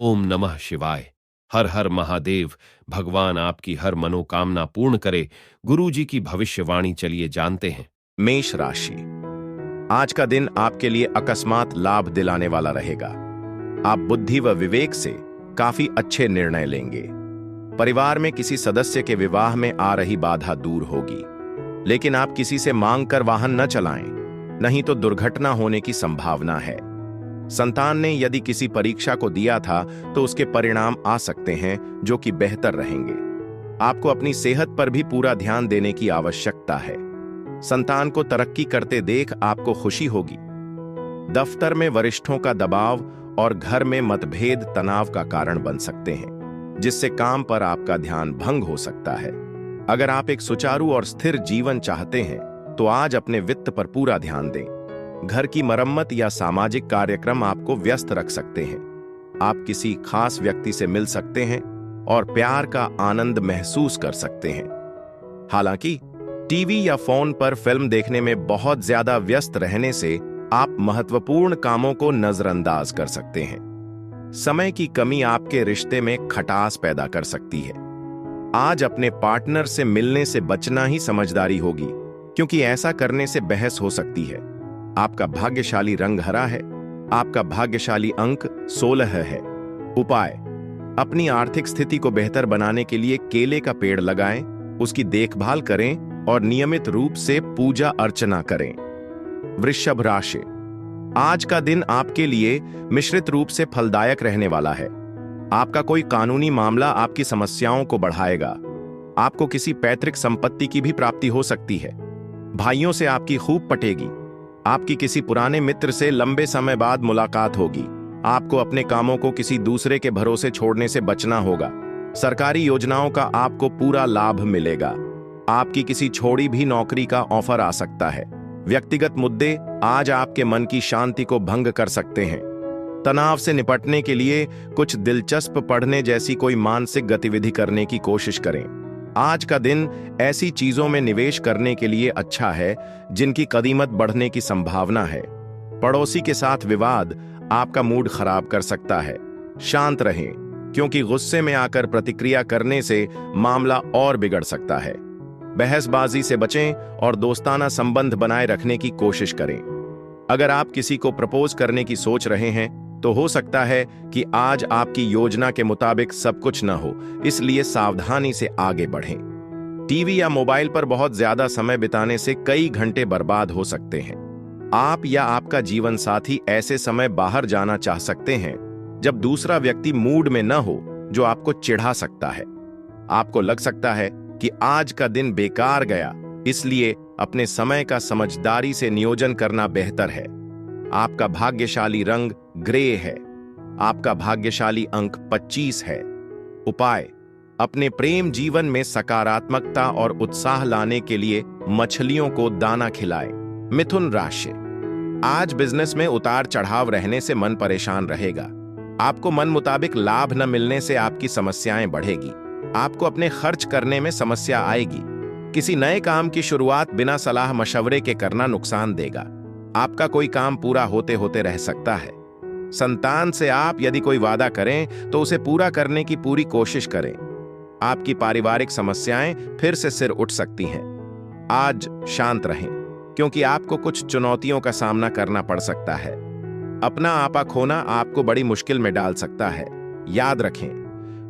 ओम नमः शिवाय। हर हर महादेव। भगवान आपकी हर मनोकामना पूर्ण करे। गुरु जी की भविष्यवाणी चलिए जानते हैं। मेष राशि। आज का दिन आपके लिए अकस्मात लाभ दिलाने वाला रहेगा। आप बुद्धि व विवेक से काफी अच्छे निर्णय लेंगे। परिवार में किसी सदस्य के विवाह में आ रही बाधा दूर होगी, लेकिन आप किसी से मांग कर वाहन न चलाएं, नहीं तो दुर्घटना होने की संभावना है। संतान ने यदि किसी परीक्षा को दिया था तो उसके परिणाम आ सकते हैं जो कि बेहतर रहेंगे। आपको अपनी सेहत पर भी पूरा ध्यान देने की आवश्यकता है। संतान को तरक्की करते देख आपको खुशी होगी। दफ्तर में वरिष्ठों का दबाव और घर में मतभेद तनाव का कारण बन सकते हैं, जिससे काम पर आपका ध्यान भंग हो सकता है। अगर आप एक सुचारू और स्थिर जीवन चाहते हैं तो आज अपने वित्त पर पूरा ध्यान दें। घर की मरम्मत या सामाजिक कार्यक्रम आपको व्यस्त रख सकते हैं। आप किसी खास व्यक्ति से मिल सकते हैं और प्यार का आनंद महसूस कर सकते हैं। हालांकि टीवी या फोन पर फिल्म देखने में बहुत ज्यादा व्यस्त रहने से आप महत्वपूर्ण कामों को नजरअंदाज कर सकते हैं। समय की कमी आपके रिश्ते में खटास पैदा कर सकती है। आज अपने पार्टनर से मिलने से बचना ही समझदारी होगी, क्योंकि ऐसा करने से बहस हो सकती है। आपका भाग्यशाली रंग हरा है। आपका भाग्यशाली अंक 16 है। उपाय: अपनी आर्थिक स्थिति को बेहतर बनाने के लिए केले का पेड़ लगाएं, उसकी देखभाल करें और नियमित रूप से पूजा अर्चना करें। वृषभ राशि। आज का दिन आपके लिए मिश्रित रूप से फलदायक रहने वाला है। आपका कोई कानूनी मामला आपकी समस्याओं को बढ़ाएगा। आपको किसी पैतृक संपत्ति की भी प्राप्ति हो सकती है। भाइयों से आपकी खूब पटेगी। आपकी किसी पुराने मित्र से लंबे समय बाद मुलाकात होगी। आपको अपने कामों को किसी दूसरे के भरोसे छोड़ने से बचना होगा। सरकारी योजनाओं का आपको पूरा लाभ मिलेगा। आपकी किसी छोड़ी भी नौकरी का ऑफर आ सकता है। व्यक्तिगत मुद्दे आज आपके मन की शांति को भंग कर सकते हैं। तनाव से निपटने के लिए कुछ दिलचस्प पढ़ने जैसी कोई मानसिक गतिविधि करने की कोशिश करें। आज का दिन ऐसी चीजों में निवेश करने के लिए अच्छा है जिनकी कीमत बढ़ने की संभावना है। पड़ोसी के साथ विवाद आपका मूड खराब कर सकता है। शांत रहें, क्योंकि गुस्से में आकर प्रतिक्रिया करने से मामला और बिगड़ सकता है। बहसबाजी से बचें और दोस्ताना संबंध बनाए रखने की कोशिश करें। अगर आप किसी को प्रपोज करने की सोच रहे हैं तो हो सकता है कि आज आपकी योजना के मुताबिक सब कुछ न हो, इसलिए सावधानी से आगे बढ़ें। टीवी या मोबाइल पर बहुत ज्यादा समय बिताने से कई घंटे बर्बाद हो सकते हैं। आप या आपका जीवन साथी ऐसे समय बाहर जाना चाह सकते हैं जब दूसरा व्यक्ति मूड में न हो, जो आपको चिढ़ा सकता है। आपको लग सकता है कि आज का दिन बेकार गया, इसलिए अपने समय का समझदारी से नियोजन करना बेहतर है। आपका भाग्यशाली रंग ग्रे है। आपका भाग्यशाली अंक 25 है। उपाय: अपने प्रेम जीवन में सकारात्मकता और उत्साह लाने के लिए मछलियों को दाना खिलाएं। मिथुन राशि। आज बिजनेस में उतार चढ़ाव रहने से मन परेशान रहेगा। आपको मन मुताबिक लाभ न मिलने से आपकी समस्याएं बढ़ेगी। आपको अपने खर्च करने में समस्या आएगी। किसी नए काम की शुरुआत बिना सलाह मशवरे के करना नुकसान देगा। आपका कोई काम पूरा होते होते रह सकता है। संतान से आप यदि कोई वादा करें तो उसे पूरा करने की पूरी कोशिश करें। आपकी पारिवारिक समस्याएं फिर से सिर उठ सकती हैं। आज शांत रहें, क्योंकि आपको कुछ चुनौतियों का सामना करना पड़ सकता है। अपना आपा खोना आपको बड़ी मुश्किल में डाल सकता है। याद रखें,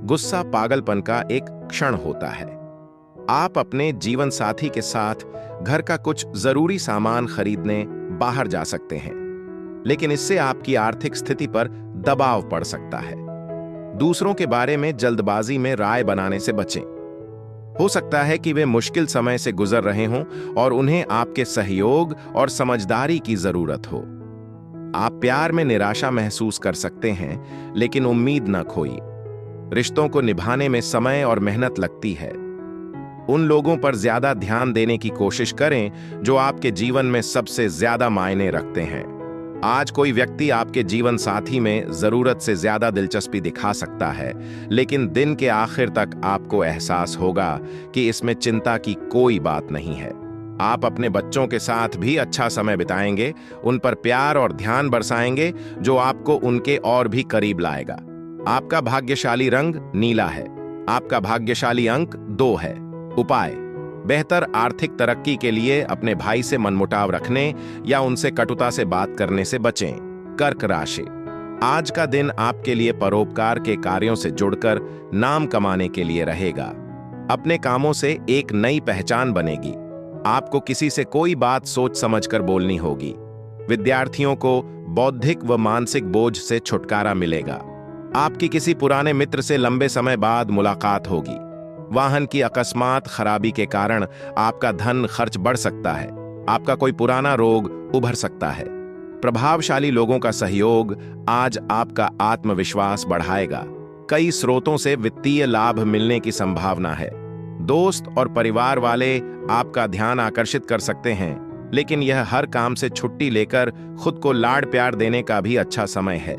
गुस्सा पागलपन का एक क्षण होता है। आप अपने जीवन साथी के साथ घर का कुछ जरूरी सामान खरीदने बाहर जा सकते हैं, लेकिन इससे आपकी आर्थिक स्थिति पर दबाव पड़ सकता है। दूसरों के बारे में जल्दबाजी में राय बनाने से बचें। हो सकता है कि वे मुश्किल समय से गुजर रहे हों और उन्हें आपके सहयोग और समझदारी की जरूरत हो। आप प्यार में निराशा महसूस कर सकते हैं, लेकिन उम्मीद न खोइए। रिश्तों को निभाने में समय और मेहनत लगती है। उन लोगों पर ज्यादा ध्यान देने की कोशिश करें जो आपके जीवन में सबसे ज्यादा मायने रखते हैं। आज कोई व्यक्ति आपके जीवन साथी में जरूरत से ज्यादा दिलचस्पी दिखा सकता है, लेकिन दिन के आखिर तक आपको एहसास होगा कि इसमें चिंता की कोई बात नहीं है। आप अपने बच्चों के साथ भी अच्छा समय बिताएंगे, उन पर प्यार और ध्यान बरसाएंगे, जो आपको उनके और भी करीब लाएगा। आपका भाग्यशाली रंग नीला है। आपका भाग्यशाली अंक 2 है। उपाय: बेहतर आर्थिक तरक्की के लिए अपने भाई से मनमुटाव रखने या उनसे कटुता से बात करने से बचें। कर्क राशि: आज का दिन आपके लिए परोपकार के कार्यों से जुड़कर नाम कमाने के लिए रहेगा। अपने कामों से एक नई पहचान बनेगी। आपको किसी से कोई बात सोच समझकर बोलनी होगी। विद्यार्थियों को बौद्धिक व मानसिक बोझ से छुटकारा मिलेगा। आपकी किसी पुराने मित्र से लंबे समय बाद मुलाकात होगी। वाहन की अकस्मात खराबी के कारण आपका धन खर्च बढ़ सकता है। आपका कोई पुराना रोग उभर सकता है। प्रभावशाली लोगों का सहयोग आज आपका आत्मविश्वास बढ़ाएगा। कई स्रोतों से वित्तीय लाभ मिलने की संभावना है। दोस्त और परिवार वाले आपका ध्यान आकर्षित कर सकते हैं, लेकिन यह हर काम से छुट्टी लेकर खुद को लाड़ प्यार देने का भी अच्छा समय है।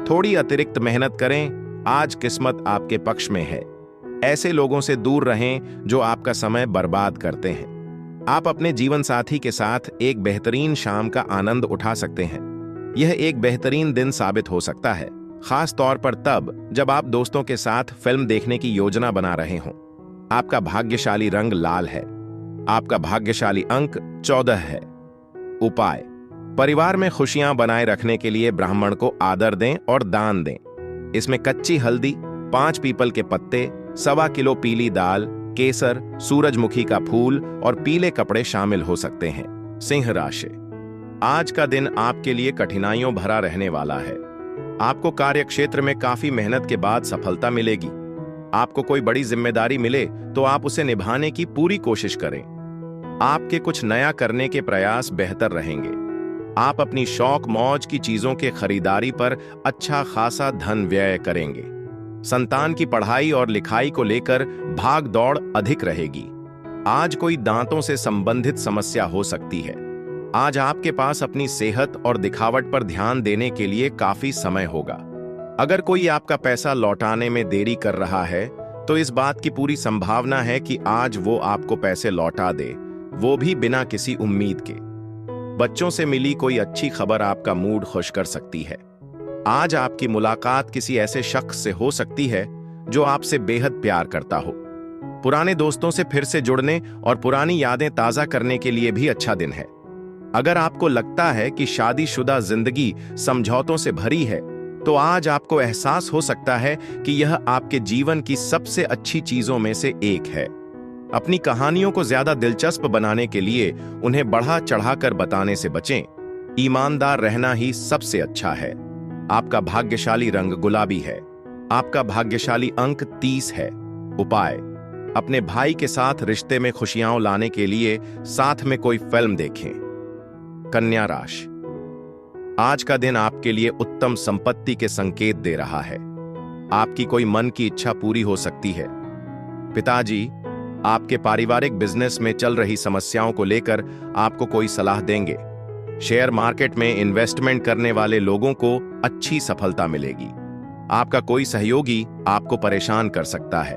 थोड़ी अतिरिक्त मेहनत करें, आज किस्मत आपके पक्ष में है। ऐसे लोगों से दूर रहें जो आपका समय बर्बाद करते हैं। आप अपने जीवन साथी के साथ एक बेहतरीन शाम का आनंद उठा सकते हैं। यह एक बेहतरीन दिन साबित हो सकता है, खास तौर पर तब जब आप दोस्तों के साथ फिल्म देखने की योजना बना रहे हों। आपका भाग्यशाली रंग लाल है। आपका भाग्यशाली अंक 14 है। उपाय: परिवार में खुशियां बनाए रखने के लिए ब्राह्मण को आदर दें और दान दें। इसमें कच्ची हल्दी, 5 पीपल के पत्ते, 1.25 किलो पीली दाल, केसर, सूरजमुखी का फूल और पीले कपड़े शामिल हो सकते हैं। सिंह राशि: आज का दिन आपके लिए कठिनाइयों भरा रहने वाला है। आपको कार्यक्षेत्र में काफी मेहनत के बाद सफलता मिलेगी। आपको कोई बड़ी जिम्मेदारी मिले तो आप उसे निभाने की पूरी कोशिश करें। आपके कुछ नया करने के प्रयास बेहतर रहेंगे। आप अपनी शौक मौज की चीजों के खरीदारी पर अच्छा खासा धन व्यय करेंगे। संतान की पढ़ाई और लिखाई को लेकर भाग दौड़ अधिक रहेगी। आज कोई दांतों से संबंधित समस्या हो सकती है। आज आपके पास अपनी सेहत और दिखावट पर ध्यान देने के लिए काफी समय होगा। अगर कोई आपका पैसा लौटाने में देरी कर रहा है तो इस बात की पूरी संभावना है कि आज वो आपको पैसे लौटा दे, वो भी बिना किसी उम्मीद के। बच्चों से मिली कोई अच्छी खबर आपका मूड खुश कर सकती है। आज आपकी मुलाकात किसी ऐसे शख्स से हो सकती है जो आपसे बेहद प्यार करता हो। पुराने दोस्तों से फिर से जुड़ने और पुरानी यादें ताजा करने के लिए भी अच्छा दिन है। अगर आपको लगता है कि शादीशुदा जिंदगी समझौतों से भरी है, तो आज आपको एहसास हो सकता है कि यह आपके जीवन की सबसे अच्छी चीजों में से एक है। अपनी कहानियों को ज्यादा दिलचस्प बनाने के लिए उन्हें बढ़ा चढ़ाकर बताने से बचें। ईमानदार रहना ही सबसे अच्छा है। आपका भाग्यशाली रंग गुलाबी है। आपका भाग्यशाली अंक 30 है। उपाय: अपने भाई के साथ रिश्ते में खुशियां लाने के लिए साथ में कोई फिल्म देखें। कन्या राशि: आज का दिन आपके लिए उत्तम संपत्ति के संकेत दे रहा है। आपकी कोई मन की इच्छा पूरी हो सकती है। पिताजी आपके पारिवारिक बिजनेस में चल रही समस्याओं को लेकर आपको कोई सलाह देंगे। शेयर मार्केट में इन्वेस्टमेंट करने वाले लोगों को अच्छी सफलता मिलेगी। आपका कोई सहयोगी आपको परेशान कर सकता है।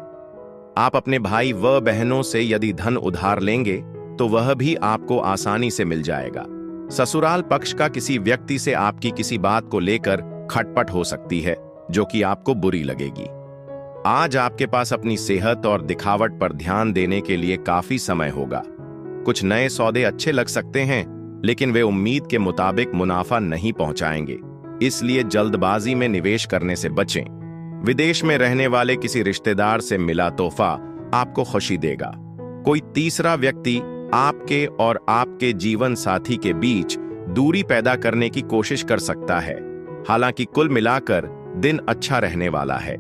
आप अपने भाई व बहनों से यदि धन उधार लेंगे तो वह भी आपको आसानी से मिल जाएगा। ससुराल पक्ष का किसी व्यक्ति से आपकी किसी बात को लेकर खटपट हो सकती है जो कि आपको बुरी लगेगी। आज आपके पास अपनी सेहत और दिखावट पर ध्यान देने के लिए काफी समय होगा। कुछ नए सौदे अच्छे लग सकते हैं, लेकिन वे उम्मीद के मुताबिक मुनाफा नहीं पहुंचाएंगे, इसलिए जल्दबाजी में निवेश करने से बचें। विदेश में रहने वाले किसी रिश्तेदार से मिला तोहफा आपको खुशी देगा। कोई तीसरा व्यक्ति आपके और आपके जीवन साथी के बीच दूरी पैदा करने की कोशिश कर सकता है। हालांकि कुल मिलाकर दिन अच्छा रहने वाला है।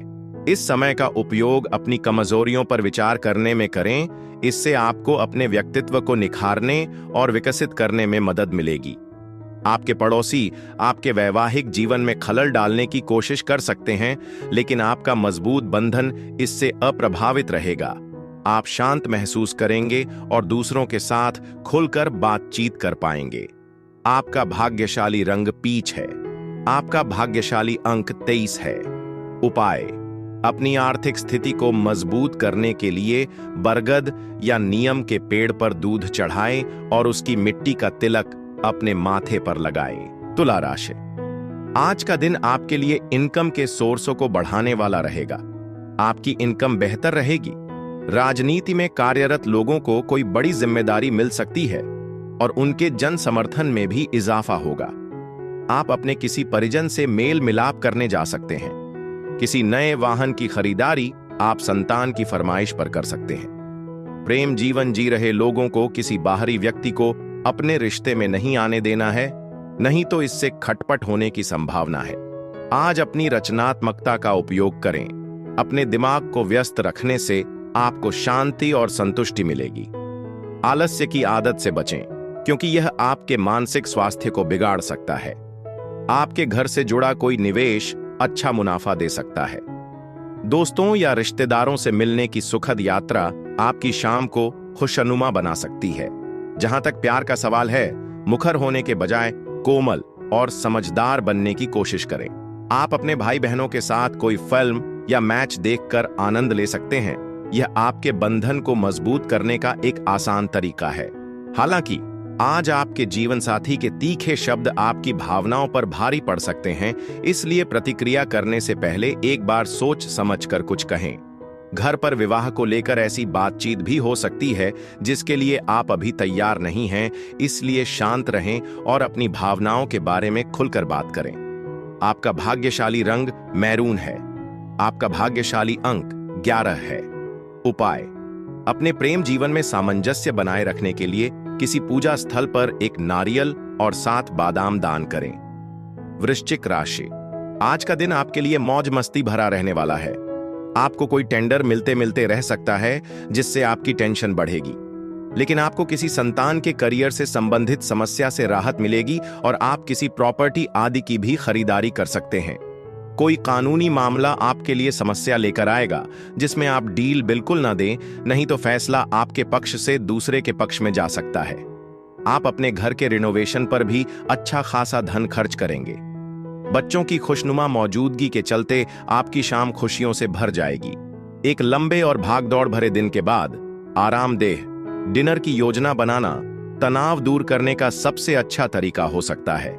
इस समय का उपयोग अपनी कमजोरियों पर विचार करने में करें। इससे आपको अपने व्यक्तित्व को निखारने और विकसित करने में मदद मिलेगी। आपके पड़ोसी आपके वैवाहिक जीवन में खलल डालने की कोशिश कर सकते हैं, लेकिन आपका मजबूत बंधन इससे अप्रभावित रहेगा। आप शांत महसूस करेंगे और दूसरों के साथ खुलकर बातचीत कर पाएंगे। आपका भाग्यशाली रंग पीच है। आपका भाग्यशाली अंक 23 है। उपाय: अपनी आर्थिक स्थिति को मजबूत करने के लिए बरगद या नीम के पेड़ पर दूध चढ़ाएं और उसकी मिट्टी का तिलक अपने माथे पर लगाएं। तुला राशि: आज का दिन आपके लिए इनकम के सोर्सों को बढ़ाने वाला रहेगा। आपकी इनकम बेहतर रहेगी। राजनीति में कार्यरत लोगों को कोई बड़ी जिम्मेदारी मिल सकती है और उनके जन समर्थन में भी इजाफा होगा। आप अपने किसी परिजन से मेल मिलाप करने जा सकते हैं। किसी नए वाहन की खरीदारी आप संतान की फरमाइश पर कर सकते हैं। प्रेम जीवन जी रहे लोगों को किसी बाहरी व्यक्ति को अपने रिश्ते में नहीं आने देना है, नहीं तो इससे खटपट होने की संभावना है। आज अपनी रचनात्मकता का उपयोग करें। अपने दिमाग को व्यस्त रखने से आपको शांति और संतुष्टि मिलेगी। आलस्य की आदत से बचें, क्योंकि यह आपके मानसिक स्वास्थ्य को बिगाड़ सकता है। आपके घर से जुड़ा कोई निवेश अच्छा मुनाफा दे सकता है। दोस्तों या रिश्तेदारों से मिलने की सुखद यात्रा आपकी शाम को खुशनुमा बना सकती है। जहां तक प्यार का सवाल है, मुखर होने के बजाय कोमल और समझदार बनने की कोशिश करें। आप अपने भाई बहनों के साथ कोई फिल्म या मैच देखकर आनंद ले सकते हैं। यह आपके बंधन को मजबूत करने का एक आसान तरीका है। हालांकि आज आपके जीवन साथी के तीखे शब्द आपकी भावनाओं पर भारी पड़ सकते हैं, इसलिए प्रतिक्रिया करने से पहले एक बार सोच समझकर कुछ कहें। घर पर विवाह को लेकर ऐसी बातचीत भी हो सकती है जिसके लिए आप अभी तैयार नहीं हैं, इसलिए शांत रहें और अपनी भावनाओं के बारे में खुलकर बात करें। आपका भाग्यशाली रंग मैरून है। आपका भाग्यशाली अंक 11 है। उपाय: अपने प्रेम जीवन में सामंजस्य बनाए रखने के लिए किसी पूजा स्थल पर एक नारियल और 7 बादाम दान करें। वृश्चिक राशि: आज का दिन आपके लिए मौज मस्ती भरा रहने वाला है। आपको कोई टेंडर मिलते मिलते रह सकता है जिससे आपकी टेंशन बढ़ेगी, लेकिन आपको किसी संतान के करियर से संबंधित समस्या से राहत मिलेगी और आप किसी प्रॉपर्टी आदि की भी खरीदारी कर सकते हैं। कोई कानूनी मामला आपके लिए समस्या लेकर आएगा जिसमें आप डील बिल्कुल ना दें, नहीं तो फैसला आपके पक्ष से दूसरे के पक्ष में जा सकता है। आप अपने घर के रिनोवेशन पर भी अच्छा खासा धन खर्च करेंगे। बच्चों की खुशनुमा मौजूदगी के चलते आपकी शाम खुशियों से भर जाएगी। एक लंबे और भागदौड़ भरे दिन के बाद आरामदेह डिनर की योजना बनाना तनाव दूर करने का सबसे अच्छा तरीका हो सकता है।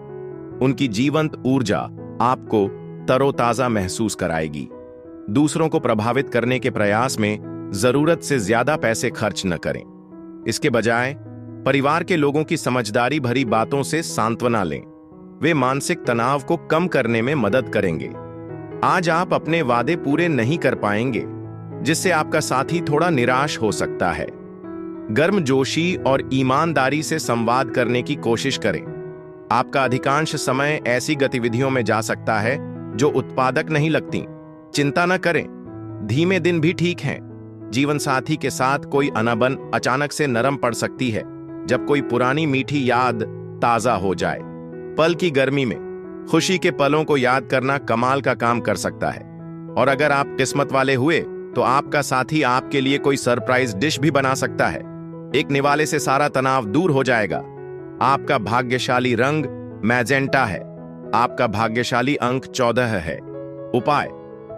उनकी जीवंत ऊर्जा आपको तरोताजा महसूस कराएगी। दूसरों को प्रभावित करने के प्रयास में जरूरत से ज्यादा पैसे खर्च न करें। इसके बजाय परिवार के लोगों की समझदारी भरी बातों से सांत्वना लें। वे मानसिक तनाव को कम करने में मदद करेंगे। आज आप अपने वादे पूरे नहीं कर पाएंगे, जिससे आपका साथी थोड़ा निराश हो सकता है। गर्मजोशी और ईमानदारी से संवाद करने की कोशिश करें। आपका अधिकांश समय ऐसी गतिविधियों में जा सकता है जो उत्पादक नहीं लगती। चिंता न करें, धीमे दिन भी ठीक हैं। जीवन साथी के साथ कोई अनबन अचानक से नरम पड़ सकती है जब कोई पुरानी मीठी याद ताजा हो जाए। पल की गर्मी में खुशी के पलों को याद करना कमाल का काम कर सकता है। और अगर आप किस्मत वाले हुए तो आपका साथी आपके लिए कोई सरप्राइज डिश भी बना सकता है। एक निवाले से सारा तनाव दूर हो जाएगा। आपका भाग्यशाली रंग मैजेंटा है। आपका भाग्यशाली अंक 14 है। उपाय: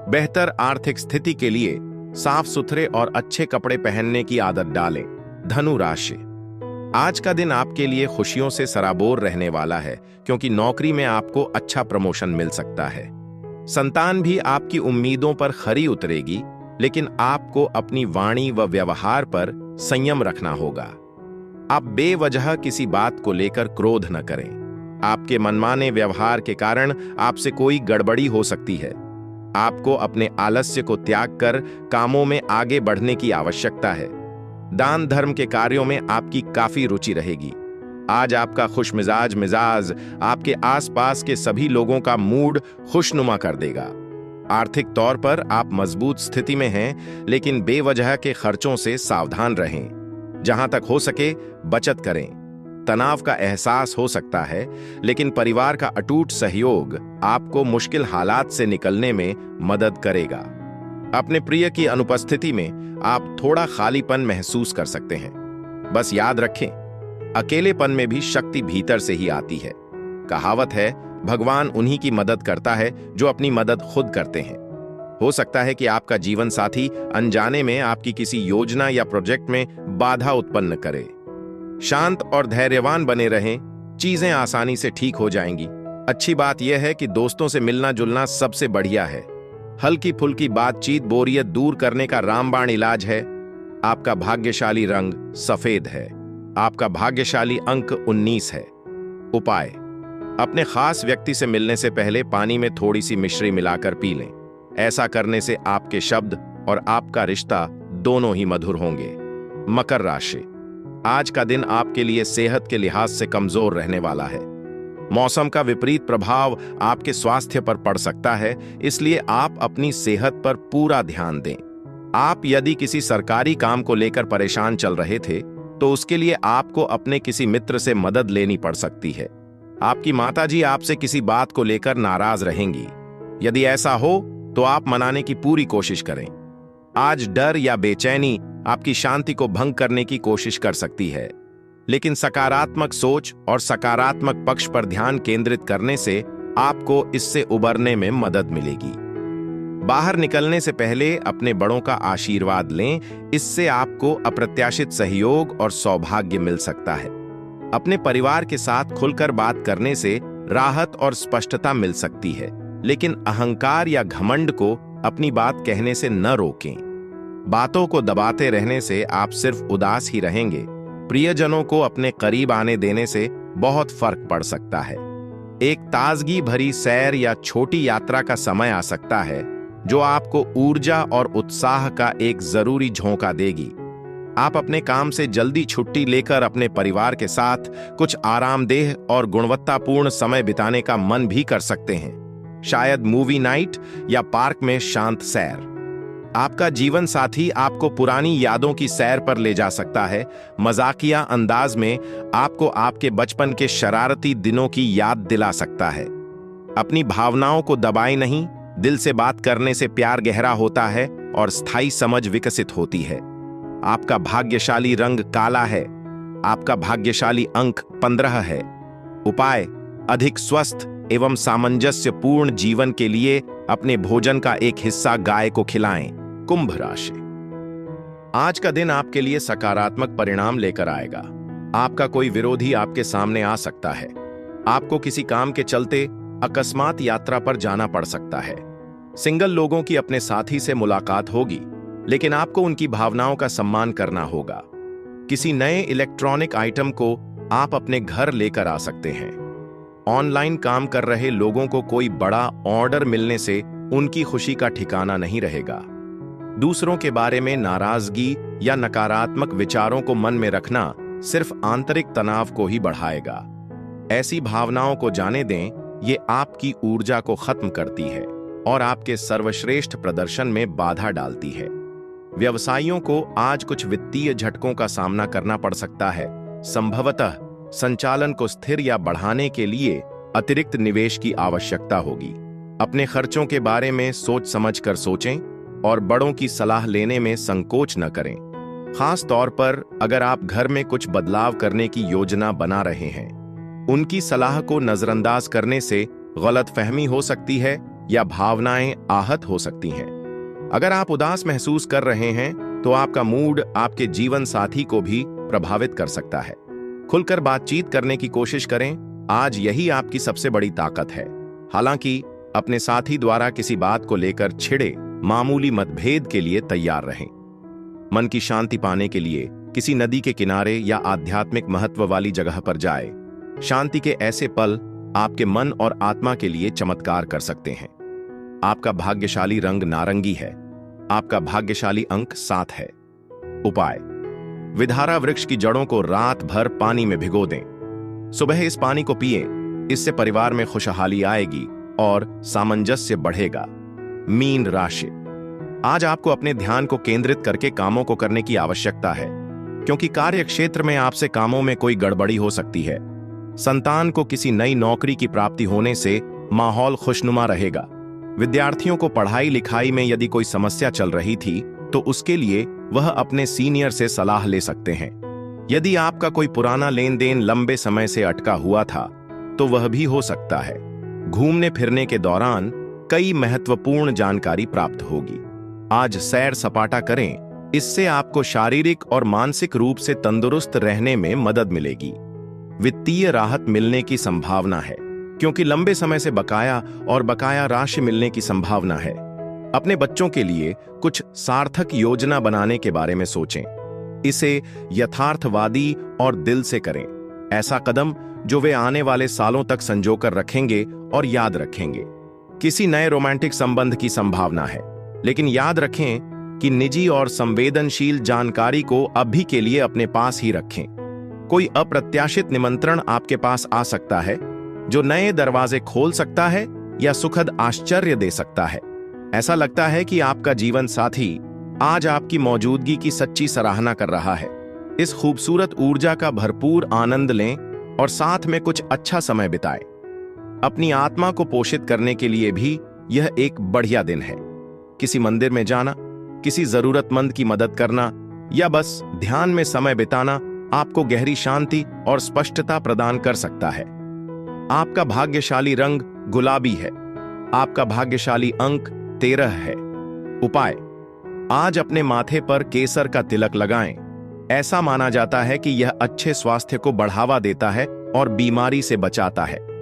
बेहतर आर्थिक स्थिति के लिए साफ सुथरे और अच्छे कपड़े पहनने की आदत डालें। धनु राशि: आज का दिन आपके लिए खुशियों से सराबोर रहने वाला है, क्योंकि नौकरी में आपको अच्छा प्रमोशन मिल सकता है। संतान भी आपकी उम्मीदों पर खरी उतरेगी, लेकिन आपको अपनी वाणी व व्यवहार पर संयम रखना होगा। आप बेवजह किसी बात को लेकर क्रोध न करें। आपके मनमाने व्यवहार के कारण आपसे कोई गड़बड़ी हो सकती है। आपको अपने आलस्य को त्याग कर कामों में आगे बढ़ने की आवश्यकता है। दान धर्म के कार्यों में आपकी काफी रुचि रहेगी। आज आपका खुशमिजाज मिजाज आपके आसपास के सभी लोगों का मूड खुशनुमा कर देगा। आर्थिक तौर पर आप मजबूत स्थिति में हैं, लेकिन बेवजह के खर्चों से सावधान रहें। जहां तक हो सके बचत करें। तनाव का एहसास हो सकता है, लेकिन परिवार का अटूट सहयोग आपको मुश्किल हालात से निकलने में मदद करेगा। अपने प्रिय की अनुपस्थिति में आप थोड़ा खालीपन महसूस कर सकते हैं। बस याद रखें, अकेलेपन में भी शक्ति भीतर से ही आती है। कहावत है, भगवान उन्हीं की मदद करता है जो अपनी मदद खुद करते हैं। हो सकता है कि आपका जीवन साथी अनजाने में आपकी किसी योजना या प्रोजेक्ट में बाधा उत्पन्न करे। शांत और धैर्यवान बने रहें, चीजें आसानी से ठीक हो जाएंगी। अच्छी बात यह है कि दोस्तों से मिलना जुलना सबसे बढ़िया है। हल्की फुल्की बातचीत बोरियत दूर करने का रामबाण इलाज है। आपका भाग्यशाली रंग सफेद है। आपका भाग्यशाली अंक 19 है। उपाय: अपने खास व्यक्ति से मिलने से पहले पानी में थोड़ी सी मिश्री मिलाकर पी लें। ऐसा करने से आपके शब्द और आपका रिश्ता दोनों ही मधुर होंगे। मकर राशि: आज का दिन आपके लिए सेहत के लिहाज से कमजोर रहने वाला है। मौसम का विपरीत प्रभाव आपके स्वास्थ्य पर पड़ सकता है, इसलिए आप अपनी सेहत पर पूरा ध्यान दें। आप यदि किसी सरकारी काम को लेकर परेशान चल रहे थे, तो उसके लिए आपको अपने किसी मित्र से मदद लेनी पड़ सकती है। आपकी माताजी आपसे किसी बात को लेकर नाराज रहेंगी। यदि ऐसा हो तो आप मनाने की पूरी कोशिश करें। आज डर या बेचैनी आपकी शांति को भंग करने की कोशिश कर सकती है, लेकिन सकारात्मक सोच और सकारात्मक पक्ष पर ध्यान केंद्रित करने से आपको इससे उबरने में मदद मिलेगी। बाहर निकलने से पहले अपने बड़ों का आशीर्वाद लें, इससे आपको अप्रत्याशित सहयोग और सौभाग्य मिल सकता है। अपने परिवार के साथ खुलकर बात करने से राहत और स्पष्टता मिल सकती है, लेकिन अहंकार या घमंड को अपनी बात कहने से न रोकें। बातों को दबाते रहने से आप सिर्फ उदास ही रहेंगे। प्रियजनों को अपने करीब आने देने से बहुत फर्क पड़ सकता है। एक ताजगी भरी सैर या छोटी यात्रा का समय आ सकता है, जो आपको ऊर्जा और उत्साह का एक जरूरी झोंका देगी। आप अपने काम से जल्दी छुट्टी लेकर अपने परिवार के साथ कुछ आरामदेह और गुणवत्तापूर्ण समय बिताने का मन भी कर सकते हैं। शायद मूवी नाइट या पार्क में शांत सैर। आपका जीवन साथी आपको पुरानी यादों की सैर पर ले जा सकता है। मजाकिया अंदाज में आपको आपके बचपन के शरारती दिनों की याद दिला सकता है। अपनी भावनाओं को दबाए नहीं। दिल से बात करने से प्यार गहरा होता है और स्थायी समझ विकसित होती है। आपका भाग्यशाली रंग काला है। आपका भाग्यशाली अंक 15 है। उपाय: अधिक स्वस्थ एवं सामंजस्यपूर्ण जीवन के लिए अपने भोजन का एक हिस्सा गाय को खिलाएं। कुंभ राशि: आज का दिन आपके लिए सकारात्मक परिणाम लेकर आएगा। आपका कोई विरोधी आपके सामने आ सकता है। आपको किसी काम के चलते अकस्मात यात्रा पर जाना पड़ सकता है। सिंगल लोगों की अपने साथी से मुलाकात होगी, लेकिन आपको उनकी भावनाओं का सम्मान करना होगा। किसी नए इलेक्ट्रॉनिक आइटम को आप अपने घर लेकर आ सकते हैं। ऑनलाइन काम कर रहे लोगों को कोई बड़ा ऑर्डर मिलने से उनकी खुशी का ठिकाना नहीं रहेगा। दूसरों के बारे में नाराजगी या नकारात्मक विचारों को मन में रखना सिर्फ आंतरिक तनाव को ही बढ़ाएगा। ऐसी भावनाओं को जाने दें, ये आपकी ऊर्जा को खत्म करती है और आपके सर्वश्रेष्ठ प्रदर्शन में बाधा डालती है। व्यवसायियों को आज कुछ वित्तीय झटकों का सामना करना पड़ सकता है। संभवतः संचालन को स्थिर या बढ़ाने के लिए अतिरिक्त निवेश की आवश्यकता होगी। अपने खर्चों के बारे में सोच समझकर सोचें और बड़ों की सलाह लेने में संकोच न करें। खास तौर पर अगर आप घर में कुछ बदलाव करने की योजना बना रहे हैं। उनकी सलाह को नजरअंदाज करने से गलतफहमी हो सकती है या भावनाएं आहत हो सकती हैं। अगर आप उदास महसूस कर रहे हैं, तो आपका मूड आपके जीवन साथी को भी प्रभावित कर सकता है। खुलकर बातचीत करने की कोशिश करें। आज यही आपकी सबसे बड़ी ताकत है। हालांकि अपने साथी द्वारा किसी बात को लेकर छिड़े मामूली मतभेद के लिए तैयार रहें। मन की शांति पाने के लिए किसी नदी के किनारे या आध्यात्मिक महत्व वाली जगह पर जाए। शांति के ऐसे पल आपके मन और आत्मा के लिए चमत्कार कर सकते हैं। आपका भाग्यशाली रंग नारंगी है। आपका भाग्यशाली अंक 7 है। उपाय: विधारा वृक्ष की जड़ों को रात भर पानी में भिगो दें। सुबह इस पानी को पिएं। इससे परिवार में खुशहाली आएगी और सामंजस्य बढ़ेगा। मीन राशि: आज आपको अपने ध्यान को केंद्रित करके कामों को करने की आवश्यकता है, क्योंकि कार्य क्षेत्र में आपसे कामों में कोई गड़बड़ी हो सकती है। संतान को किसी नई नौकरी की प्राप्ति होने से माहौल खुशनुमा रहेगा। विद्यार्थियों को पढ़ाई लिखाई में यदि कोई समस्या चल रही थी, तो उसके लिए वह अपने सीनियर से सलाह ले सकते हैं। यदि आपका कोई पुराना लेन देन लंबे समय से अटका हुआ था, तो वह भी हो सकता है। घूमने फिरने के दौरान कई महत्वपूर्ण जानकारी प्राप्त होगी। आज सैर सपाटा करें। इससे आपको शारीरिक और मानसिक रूप से तंदुरुस्त रहने में मदद मिलेगी। वित्तीय राहत मिलने की संभावना है। क्योंकि लंबे समय से बकाया और बकाया राशि मिलने की संभावना है। अपने बच्चों के लिए कुछ सार्थक योजना बनाने के बारे में सोचें। इसे यथार्थवादी और दिल से करें, ऐसा कदम जो वे आने वाले सालों तक संजोकर रखेंगे और याद रखेंगे। किसी नए रोमांटिक संबंध की संभावना है, लेकिन याद रखें कि निजी और संवेदनशील जानकारी को अभी के लिए अपने पास ही रखें। कोई अप्रत्याशित निमंत्रण आपके पास आ सकता है जो नए दरवाजे खोल सकता है या सुखद आश्चर्य दे सकता है। ऐसा लगता है कि आपका जीवन साथी आज आपकी मौजूदगी की सच्ची सराहना कर रहा है। इस खूबसूरत ऊर्जा का भरपूर आनंद लें और साथ में कुछ अच्छा समय बिताएं। अपनी आत्मा को पोषित करने के लिए भी यह एक बढ़िया दिन है। किसी मंदिर में जाना, किसी जरूरतमंद की मदद करना या बस ध्यान में समय बिताना आपको गहरी शांति और स्पष्टता प्रदान कर सकता है। आपका भाग्यशाली रंग गुलाबी है। आपका भाग्यशाली अंक 13 है। उपाय: आज अपने माथे पर केसर का तिलक लगाएं। ऐसा माना जाता है कि यह अच्छे स्वास्थ्य को बढ़ावा देता है और बीमारी से बचाता है।